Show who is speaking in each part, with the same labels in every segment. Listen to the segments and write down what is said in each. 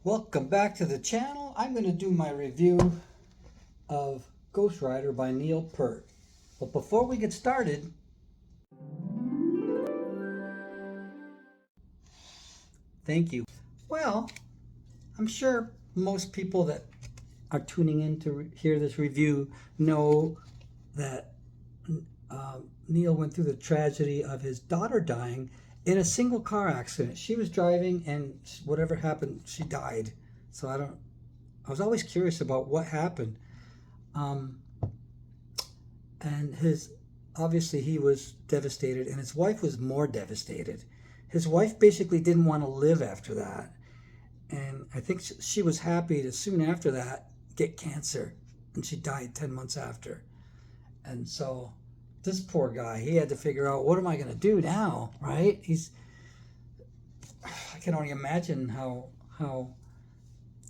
Speaker 1: Welcome back to the channel. I'm going to do my review of Ghost Rider by Neil Peart. But before we get started, thank you. Well, I'm sure most people that are tuning in to hear this review know that Neil went through the tragedy of his daughter dying in a single car accident. She was driving and whatever happened, she died. So I was always curious about what happened. Um, and obviously he was devastated, and his wife was more devastated. His wife basically didn't want to live after that, and I think she was happy to soon after that get cancer, and she died 10 months after. And so this poor guy, he had to figure out, what am I going to do now, right? I can only imagine how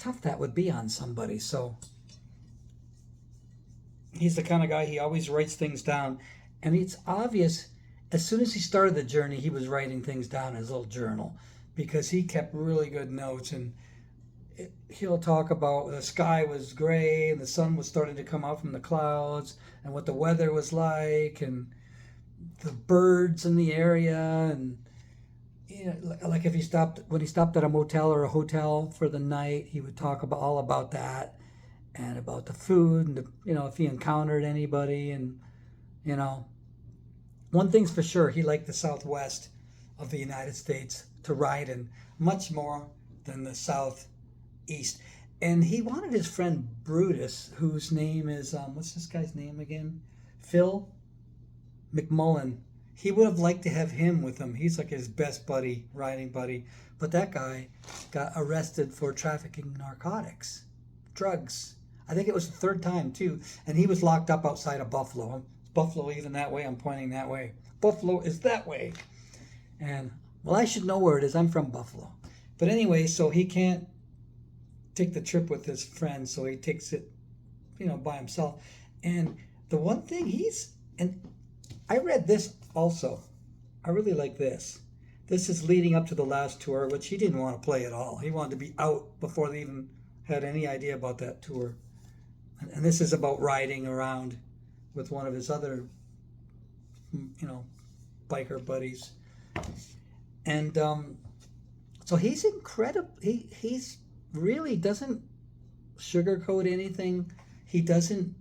Speaker 1: tough that would be on somebody. So he's the kind of guy, he always writes things down, and it's obvious as soon as he started the journey he was writing things down in his little journal, because he kept really good notes. And he'll talk about the sky was gray and the sun was starting to come out from the clouds, and what the weather was like, and the birds in the area. And like if when he stopped at a motel or a hotel for the night, he would talk about all about that, and about the food, and if he encountered anybody. And you know one thing's for sure, he liked the Southwest of the United States to ride in much more than the Southeast. And he wanted his friend Brutus, whose name is what's this guy's name again, Phil McMullen. He would have liked to have him with him. He's like his best buddy, riding buddy. But that guy got arrested for trafficking narcotics, drugs. I think it was the third time too, and he was locked up outside of Buffalo. Buffalo even that way? I'm pointing that way. Buffalo is that way. And well, I should know where it is. I'm from Buffalo. But anyway, so he can't take the trip with his friend, so he takes it, by himself. And the one thing and I read this also. I really like this. This is leading up to the last tour, which he didn't want to play at all. He wanted to be out before they even had any idea about that tour. And this is about riding around with one of his other, biker buddies. And so he's incredible. He's really doesn't sugarcoat anything. He doesn't.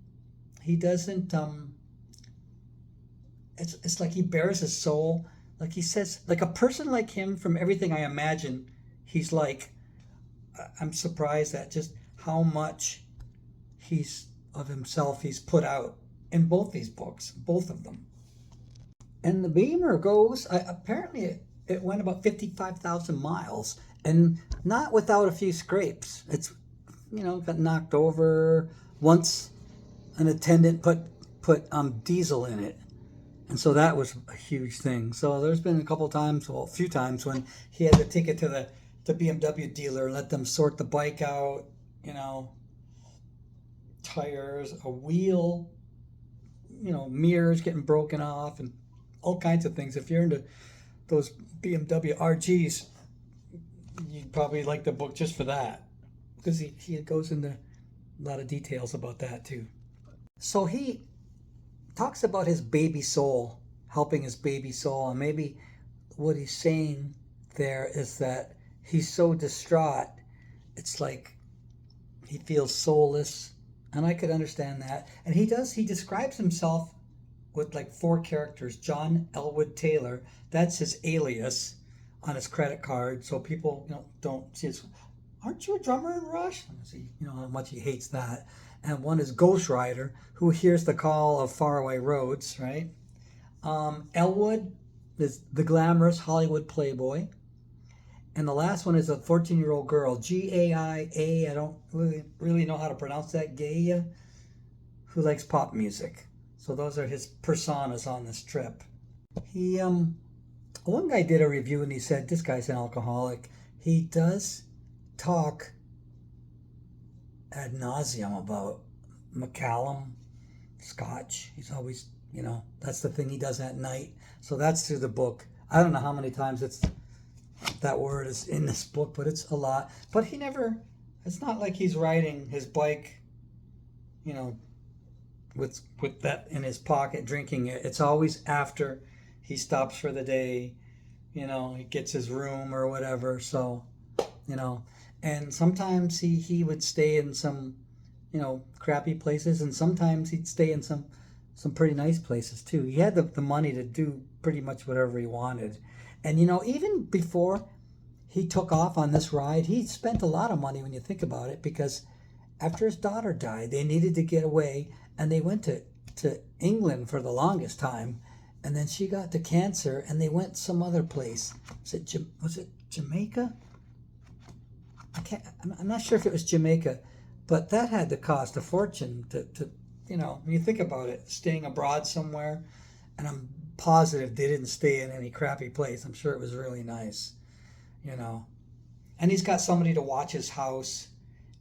Speaker 1: It's like he bears his soul. Like he says, like a person like him, from everything I imagine, he's like. I'm surprised at just how much of himself he's put out in both these books, both of them. And the Beamer goes, apparently it went about 55,000 miles, and not without a few scrapes. It's, got knocked over once. An attendant put diesel in it, and so that was a huge thing. So there's been a few times when he had to take it to the BMW dealer and let them sort the bike out, tires, a wheel, mirrors getting broken off, and all kinds of things. If you're into those BMW RGs, you'd probably like the book just for that, because he goes into a lot of details about that too. So he talks about his baby soul, helping his baby soul, and maybe what he's saying there is that he's so distraught, it's like he feels soulless. And I could understand that. And he describes himself with like 4 characters. John Elwood Taylor, that's his alias on his credit card. So people, don't see his, aren't you a drummer in Rush? See, how much he hates that. And one is Ghost Rider, who hears the call of faraway roads, right? Elwood is the glamorous Hollywood playboy. And the last one is a 14-year-old girl, Gaia. I don't really know how to pronounce that, Gaia, who likes pop music. So those are his personas on this trip. One guy did a review and he said, this guy's an alcoholic. He does talk ad nauseum about Macallan Scotch. He's always, that's the thing he does at night. So that's through the book. I don't know how many times that word is in this book, but it's a lot. But he never, it's not like he's riding his bike, you know, with that in his pocket drinking it. It's always after he stops for the day, you know, he gets his room or whatever. So, you know, and sometimes he would stay in some, you know, crappy places, and sometimes he'd stay in some pretty nice places too. He had the money to do pretty much whatever he wanted. And you know, even before he took off on this ride, he spent a lot of money when you think about it, because after his daughter died, they needed to get away, and they went to England for the longest time, and then she got the cancer, and they went some other place. Was it Jamaica? I'm not sure if it was Jamaica, but that had to cost a fortune to you know, when you think about it, staying abroad somewhere, and I'm positive they didn't stay in any crappy place. I'm sure it was really nice, you know. And he's got somebody to watch his house.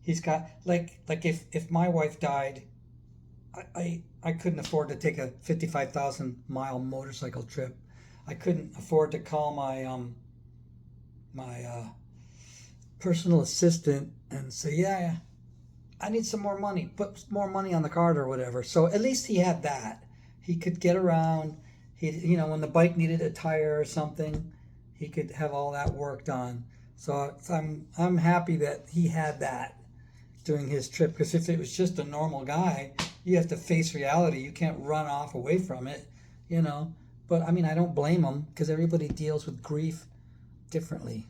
Speaker 1: He's got like if my wife died, I couldn't afford to take a 55,000-mile motorcycle trip. I couldn't afford to call my personal assistant and say, yeah, I need some more money, put more money on the card or whatever. So at least he had that. He could get around. He, you know, when the bike needed a tire or something, he could have all that worked on. So I'm happy that he had that during his trip, because if it was just a normal guy, you have to face reality. You can't run off away from it, you know. But I mean, I don't blame him, because everybody deals with grief differently.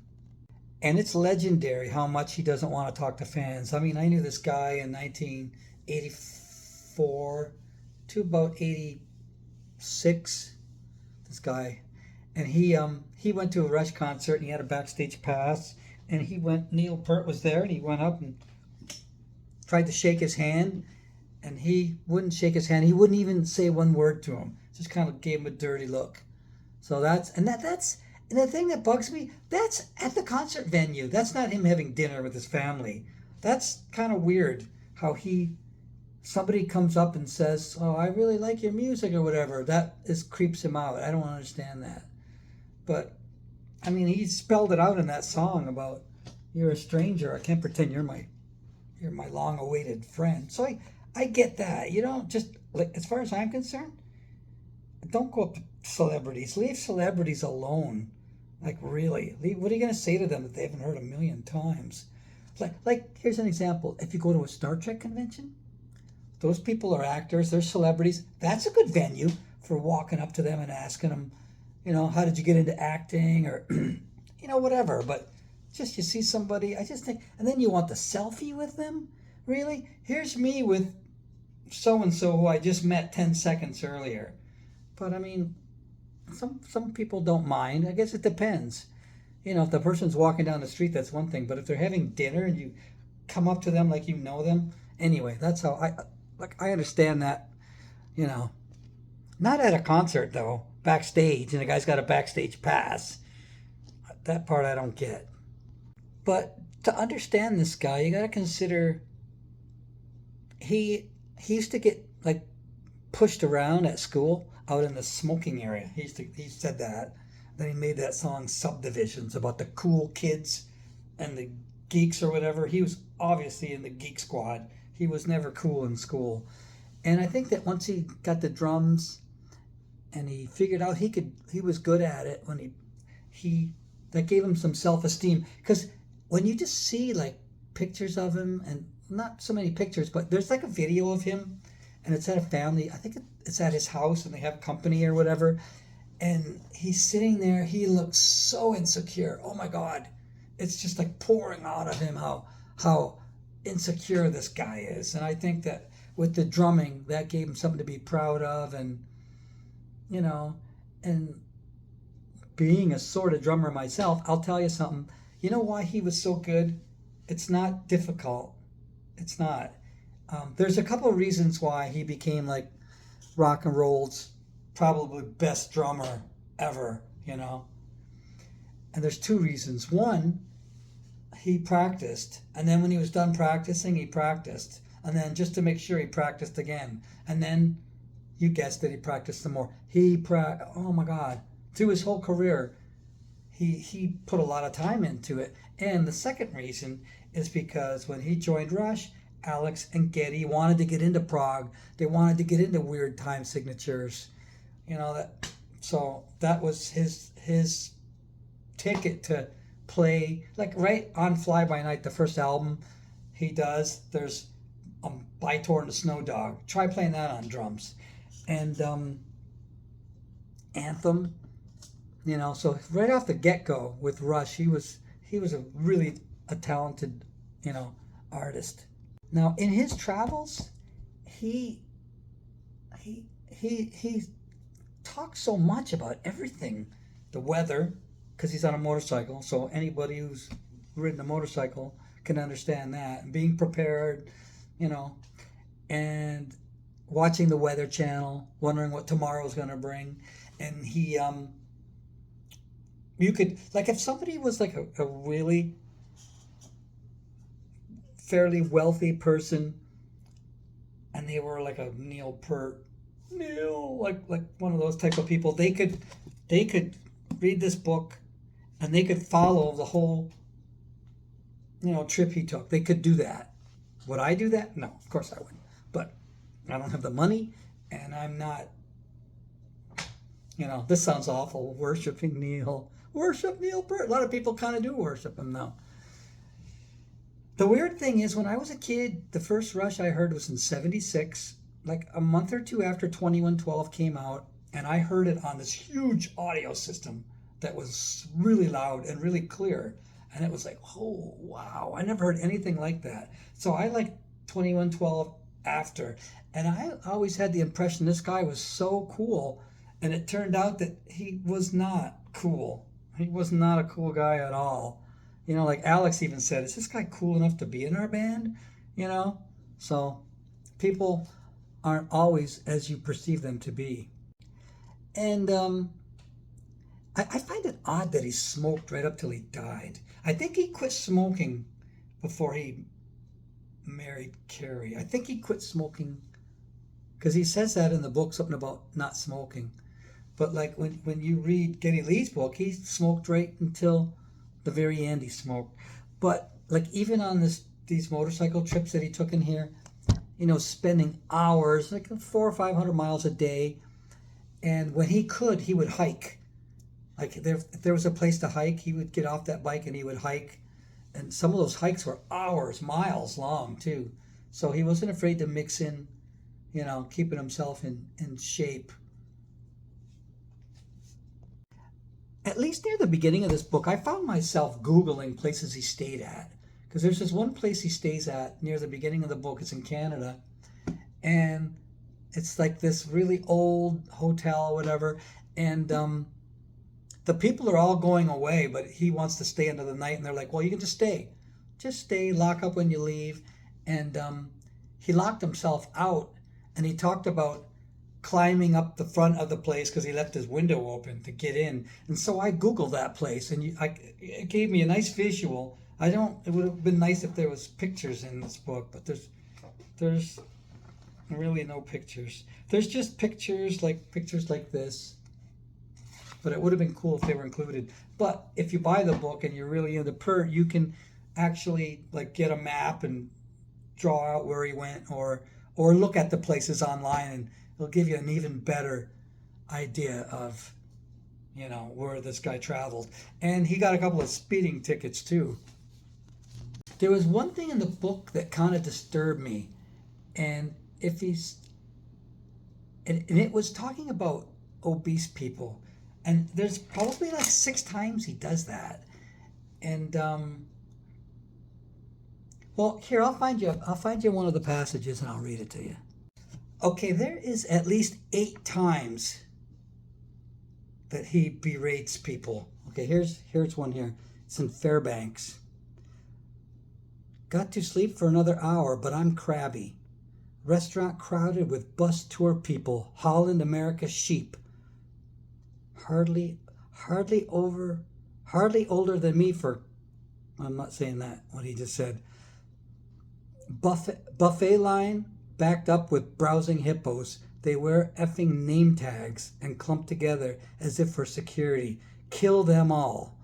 Speaker 1: And it's legendary how much he doesn't want to talk to fans. I mean, I knew this guy in 1984 to about 86. This guy, and he went to a Rush concert, and he had a backstage pass, and he went. Neil Peart was there, and he went up and tried to shake his hand, and he wouldn't shake his hand. He wouldn't even say one word to him. Just kind of gave him a dirty look. So that's and the thing that bugs me, that's at the concert venue. That's not him having dinner with his family. That's kind of weird how somebody comes up and says, "Oh, I really like your music," or whatever. That is creeps him out. I don't understand that. But I mean, he spelled it out in that song about, "You're a stranger. I can't pretend you're my long-awaited friend." So I get that. You don't just, like, as far as I'm concerned, don't go up to celebrities. Leave celebrities alone. Like, really, what are you going to say to them that they haven't heard a million times? Like, here's an example. If you go to a Star Trek convention, those people are actors, they're celebrities. That's a good venue for walking up to them and asking them, you know, how did you get into acting, or, you know, whatever. But just, you see somebody, I just think, and then you want the selfie with them? Really? Here's me with so-and-so who I just met 10 seconds earlier. But I mean, some people don't mind. I guess it depends. You know, if the person's walking down the street, that's one thing. But if they're having dinner and you come up to them like you know them, anyway, that's how I understand that. You know, not at a concert though, backstage, and the guy's got a backstage pass. That part I don't get. But to understand this guy, you got to consider he used to get like pushed around at school out in the smoking area. He said that. Then he made that song Subdivisions about the cool kids and the geeks or whatever. He was obviously in the geek squad. He was never cool in school. And I think that once he got the drums and he figured out he was good at it, when he that gave him some self-esteem. Because when you just see like pictures of him, and not so many pictures, but there's like a video of him, and it's at a family, I think it's at his house, and they have company or whatever, and he's sitting there, he looks so insecure. Oh my God. It's just like pouring out of him how insecure this guy is. And I think that with the drumming, that gave him something to be proud of. And, you know, and being a sort of drummer myself, I'll tell you something. You know why he was so good? It's not difficult. It's not. There's a couple of reasons why he became like rock and roll's probably best drummer ever, you know. And there's two reasons. One, he practiced, and then when he was done practicing, he practiced, and then just to make sure, he practiced again, and then you guessed it, he practiced some more. Oh my God, through his whole career, he put a lot of time into it. And the second reason is because when he joined Rush, Alex and Getty wanted to get into prog. They wanted to get into weird time signatures. That, so that was his ticket to play, like right on Fly By Night, the first album he does. There's Bytor and the Snow Dog. Try playing that on drums. And Anthem. So right off the get-go with Rush, he was a really a talented, artist. Now in his travels, he talks so much about everything, the weather, because he's on a motorcycle. So anybody who's ridden a motorcycle can understand that. And being prepared, and watching the Weather Channel, wondering what tomorrow's going to bring. And he you could, like, if somebody was like a really fairly wealthy person and they were like a Neil Peart, like one of those type of people, they could read this book and they could follow the whole trip he took. They could do that. Would I do that? No, of course I wouldn't. But I don't have the money, and I'm not, this sounds awful, worship Neil Peart. A lot of people kind of do worship him now. The weird thing is, when I was a kid, the first Rush I heard was in '76, like a month or two after 2112 came out, and I heard it on this huge audio system that was really loud and really clear. And it was like, oh, wow, I never heard anything like that. So I liked 2112 after. And I always had the impression this guy was so cool. And it turned out that he was not cool. He was not a cool guy at all. Like Alex even said, is this guy cool enough to be in our band? So people aren't always as you perceive them to be. And I find it odd that he smoked right up till he died. I think he quit smoking before he married Carrie. I think he quit smoking because he says that in the book, something about not smoking. But like when you read Geddy Lee's book, he smoked right until the very end. He smoked. But like even on these motorcycle trips that he took in here, spending hours, like 400 or 500 miles a day, and when he could, he would hike. Like if there was a place to hike, he would get off that bike and he would hike. And some of those hikes were hours, miles long too. So he wasn't afraid to mix in, keeping himself in shape. At least near the beginning of this book, I found myself Googling places he stayed at. Because there's this one place he stays at near the beginning of the book. It's in Canada. And it's like this really old hotel or whatever. And the people are all going away, but he wants to stay into the night. And they're like, well, you can just stay. Just stay, lock up when you leave. And he locked himself out. And he talked about climbing up the front of the place because he left his window open to get in. And so I Googled that place, and it gave me a nice visual. It would have been nice if there was pictures in this book, but there's really no pictures. There's just pictures like this. But it would have been cool if they were included. But if you buy the book and you're really into Peart, you can actually like get a map and draw out where he went, or look at the places online, and it'll give you an even better idea of where this guy traveled. And he got a couple of speeding tickets too. There was one thing in the book that kind of disturbed me, and it was talking about obese people. And there's probably like 6 times he does that. And well, here, I'll find you one of the passages and I'll read it to you. Okay, there is at least 8 times that he berates people. Okay, here's one here. It's in Fairbanks. Got to sleep for another hour, but I'm crabby. Restaurant crowded with bus tour people, Holland America sheep. Hardly older than me for, I'm not saying that, what he just said. Buffet line backed up with browsing hippos. They wear effing name tags and clump together as if for security. Kill them all.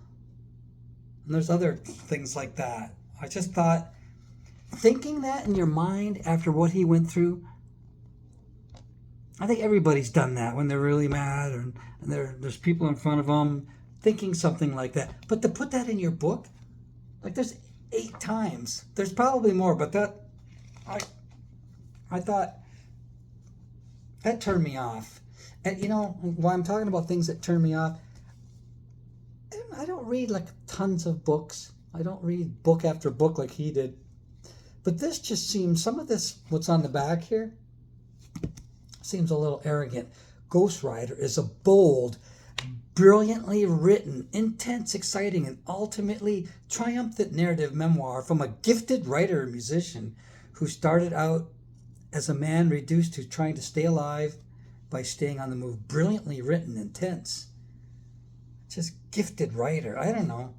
Speaker 1: And there's other things like that. I just thought, thinking that in your mind after what he went through, I think everybody's done that when they're really mad and there's people in front of them thinking something like that. But to put that in your book, like there's 8 times. There's probably more, but I thought that turned me off. And while I'm talking about things that turn me off, I don't read like tons of books. I don't read book after book like he did. But this just seems, some of this, what's on the back here, seems a little arrogant. Ghost Rider is a bold, brilliantly written, intense, exciting, and ultimately triumphant narrative memoir from a gifted writer and musician who started out as a man reduced to trying to stay alive by staying on the move. Brilliantly written, intense. Just gifted writer. I don't know.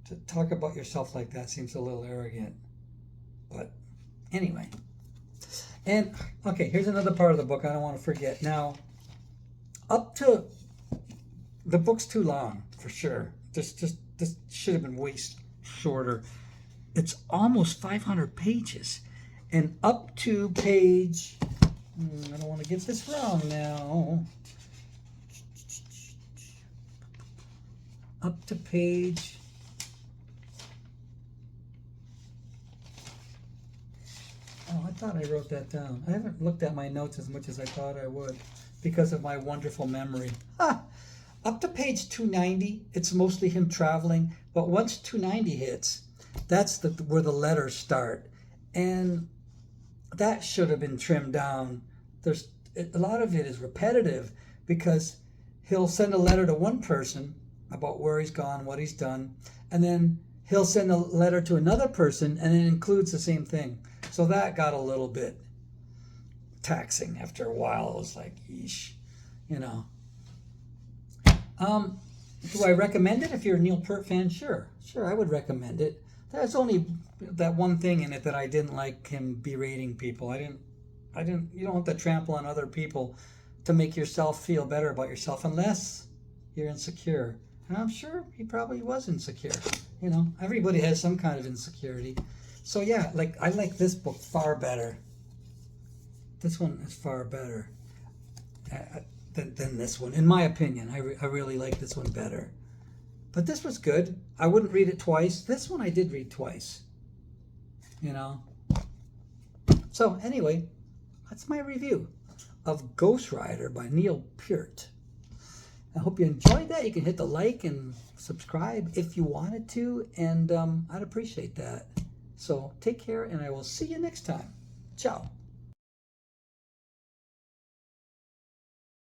Speaker 1: To talk about yourself like that seems a little arrogant. But anyway. And, okay, here's another part of the book I don't want to forget. Now, up to, the book's too long, for sure. This should have been way shorter. It's almost 500 pages. And up to page, I don't want to get this wrong now. Up to page, oh, I thought I wrote that down. I haven't looked at my notes as much as I thought I would because of my wonderful memory. Up to page 290, it's mostly him traveling. But once 290 hits, that's where the letters start. And that should have been trimmed down. A lot of it is repetitive because he'll send a letter to one person about where he's gone, what he's done, and then he'll send a letter to another person and it includes the same thing. So that got a little bit taxing after a while. It was like, yeesh, Do I recommend it if you're a Neil Peart fan? Sure, I would recommend it. There's only that one thing in it that I didn't like him berating people. I didn't. You don't have to trample on other people to make yourself feel better about yourself unless you're insecure. And I'm sure he probably was insecure. Everybody has some kind of insecurity. So yeah, I like this book far better. This one is far better than this one, in my opinion. I really like this one better. But this was good. I wouldn't read it twice. This one I did read twice. So anyway, that's my review of Ghost Rider by Neil Peart. I hope you enjoyed that. You can hit the like and subscribe if you wanted to, and I'd appreciate that. So take care, and I will see you next time. Ciao.